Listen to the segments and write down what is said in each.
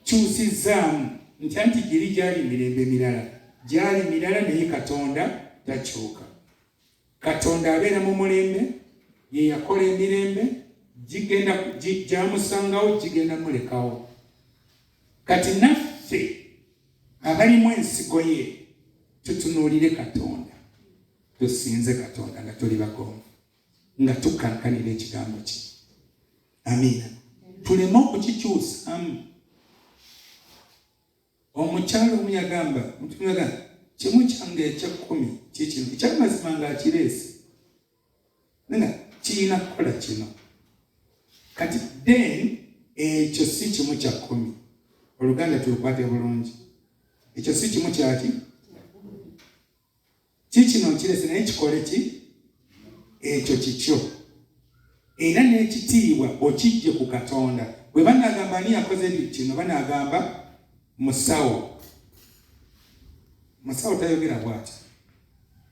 kyusizaamu nti giri gyali mirembe mirala gyali mirala naye Katonda takyuka. Katonda abeera mu mulembe, ye yakola emirembe, gyamusangawo gigenda mulekawo. Kati naffe abalimu ensigo ye tutunuulire Katonda, tusinze Katonda nga tuli bagonvu, nga tukankanira ekigambo kye. Amiina. Tuleme okukikyusamu. Omukyalo omu yagamba, kimu kyange ekya-10 kikino ekyamazima ng'akireese nga kirina kukola kino. Kati then ekyo si kimu kya 10. Oluganda tulukwate bulungi. Ekyo si kimu kyaki kikino kireese naye kikole ki? Ekyo kikyo. Era n'ekitiibwa okijje ku Katonda. Bwe banagamba ani yakoze kino, banagamba musawo. Musawo tayogera bw'ati.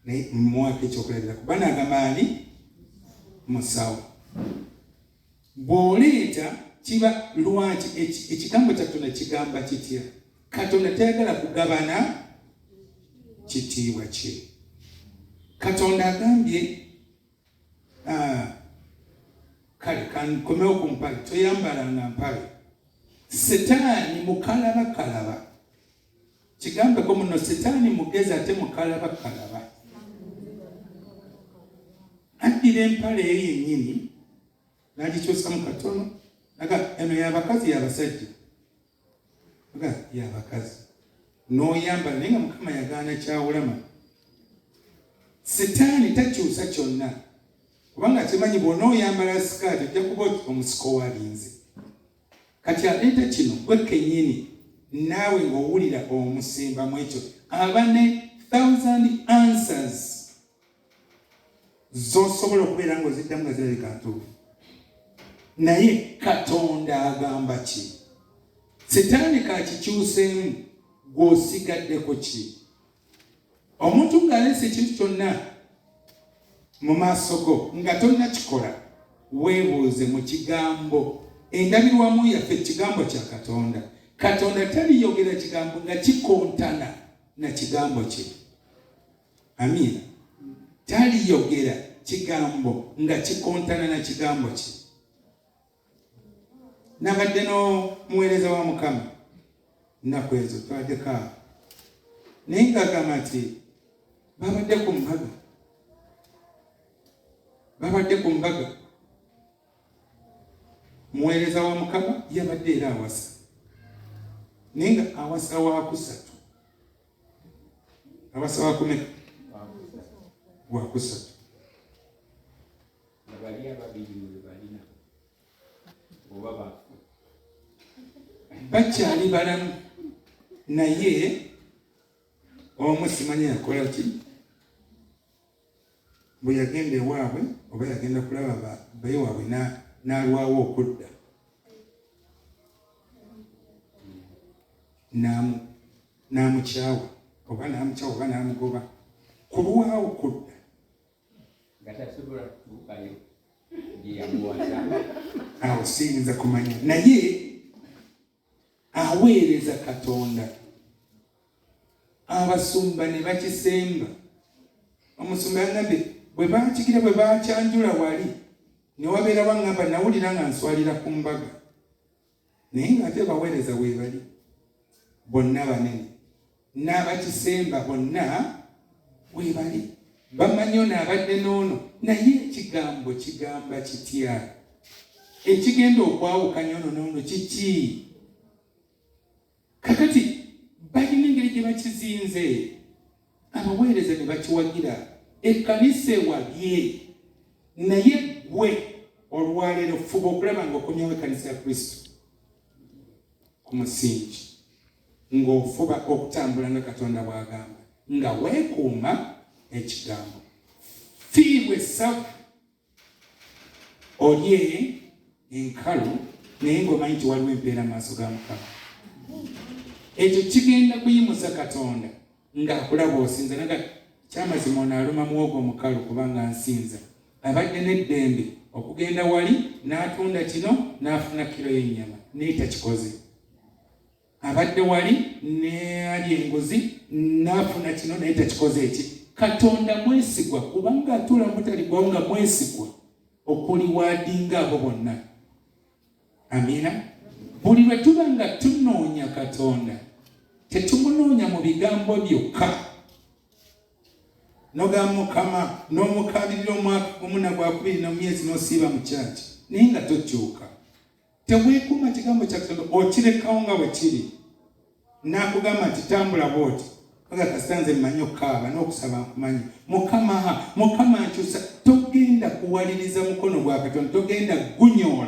Naye mwaka ekyokulabirako. Banagamba ani? Musawo. Bw'oleeta kiba lwaki ekigambo Katonda kigamba kitya? Katonda tayagala kugabana kitiibwa kye. Katonda agambye kale kankomewo ku mpale, toyambalanga mpale. Setaani mukalabakalaba. Kigambeko muno Setaani mugezi ate mukalabakalaba. Addira empale eyo yennyini n'agikyusamu katono. Eno y'abakazi y'abasajja. Y'abakazi. N'oyambala naye nga Mukama yagaana kyawulama. Setaani takyusa kyonna. Kubanga kimanyi bw'onooyambala sikaati ojja kuba omusiko walinze. Kati aleeta kino gwe kennyini naawe ng'owulira omusimbamu ekyo aba ne 1000 answers z'osobola okubeera ng'oziddamu nga zirabika ntuufu. Naye Katonda agamba ki? Setaani kakikyuseemu, gw'osigaddeko ki? Omuntu ng'aleese ekintu kyonna mu maaso go nga tonnakikola, weebuuze mu kigambo. Endabirwamu yaffe ekigambo kya Katonda. Katonda taliyogera kigambo nga kikontana na kigambo kye. Amiina. Taliyogera kigambo nga kikontana na kigambo kye. Nabadde n'omuweereza wa Mukama nnaku ezo twaddeko awo. Naye ng'agamba nti babadde ku mbaga. Muweereza wa Mukama yabadde era awasa. Naye nga awasa wakusatu. Awasa wakumeka? Wakusatu. Bakyali balamu. Naye omu simanyi yakola ki? Bwe yagenda ewaabwe oba yagenda kulaba baye waabwe n'alwawo okudda. N'amukyawa oba n'amugoba. Kulwawo okudda. Awo siyinza kumanya. Naye aweereza Katonda. Abasumba ne bakisemba. Omusumba yagambye bwe bakigira bwe bakyanjula wali ne wabeera wangamba nawulira nga nswalira ku mbaga. Naye ng'ate baweereza weebali bonna banene. N'abakisemba bonna weebali. Bamanyi ono abadde n'ono. Naye ekigambo kigamba kitya? Ekigenda okwawukanya ono n'ono kiki? Kakati balina engeri gye bakizinze. Abaweereza ne bakiwagira. Ekkanisa ewabye. Naye gwe olwaleero fuba okulaba ng'okomyawo ekkanisa ya Kristo ku musingi. Ng'ofuba okutambula nga Katonda bw'agamba. Nga weekuuma ekigambo. Fiibwa essavu. Olye enkalu naye ng'omanyi nti waliwo empeera mu maaso ga Mukama. Ekyo kigenda kuyimusa Katonda ng'akulaba osinza. Naga kyamazima ono aluma muwogo omukalu kubanga nsinza. Abadde n'eddembe okugenda wali n'atunda kino n'afuna kilo y'ennyama. Naye takikoze. abadde wali ne ali engozi n'afuna kino naye takikoze eki. Katonda mwesigwa kubanga atula mutaligwawo nga mwesigwa okuliwaadinga abo bonna. Amina. Buli lwe tuba nga tunoonya Katonda tetumunoonya mu bigambo byokka. Nogamba Mukama n'omukabirira omwaka gumu na gwakubiri na myezi n'osiiba mu kyaki naye nga tokyuka. Teweekuuma kigambo kya Katonda okirekawo nga bwe kiri. N'akugamba nti tambula bw'oti. Kaga kasitanze mmanyi okukaaba n'okusaba nkumanyi. Mukama nkyusa. Togenda kuwaliriza mukono gwa Katonda, togenda gunyoola.